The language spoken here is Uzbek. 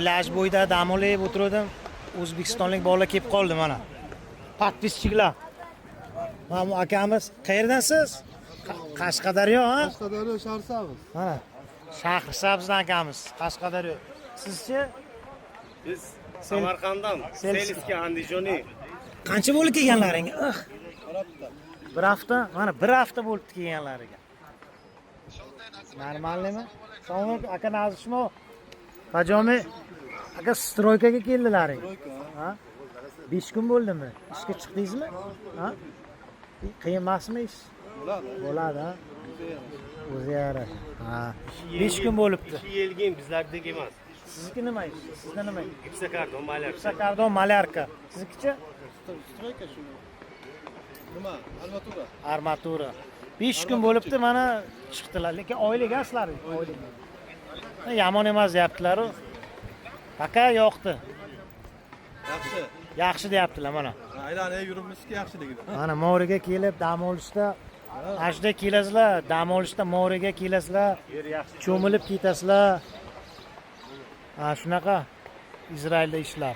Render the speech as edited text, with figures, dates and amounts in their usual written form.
Plaj bo'yida dam olib o'tirdim. O'zbekistonlik bolalar kelib qoldi mana. Podpischilar. Mana akamiz, qayerdansiz? Qashqadaryo, ha? Qashqadaryo Shahrisabz. Mana. Shahrisabzdan akamiz, Qashqadaryo. Sizchi? Biz Samarqanddan, Seliski Andijoniy. Qancha bo'lib kelganlaring? Bir hafta. Mana bir hafta bo'libdi kelganlariga. Normalmi? So'ng aka nazishmo. Pajomi aka stroykaga keldilaring. Ha? 5 kun bo'ldimi? Ishga chiqdingizmi? Ha? Qiyin emasmi ish? Bo'ladi, ha? O'zi yarasha. Ha. 5 kun bo'libdi. Ishi yelgin bizlardek emas. Sizniki nima ish? Sizda nima? Gipsokardon, malyarka. Gipsokardon, malyarka. Siznikicha? Stroyka shu. Nima? Armatura. Armatura. 5 kun bo'libdi, mana chiqdilar. Lekin oylik aslar, oylik. Yomon emas deyaptilar-ku. Aka yo'qdi. Yaxshi. Yaxshi deyaptilar mana. Aylanib yuribmizki yaxshiligida. Mana Mo'riga kelib dam olishda, ajda kelasizlar, dam olishda Mo'riga kelasizlar, Yer yaxshi. cho'milib ketasizlar. Ha, shunaqa Izrailda ishlar.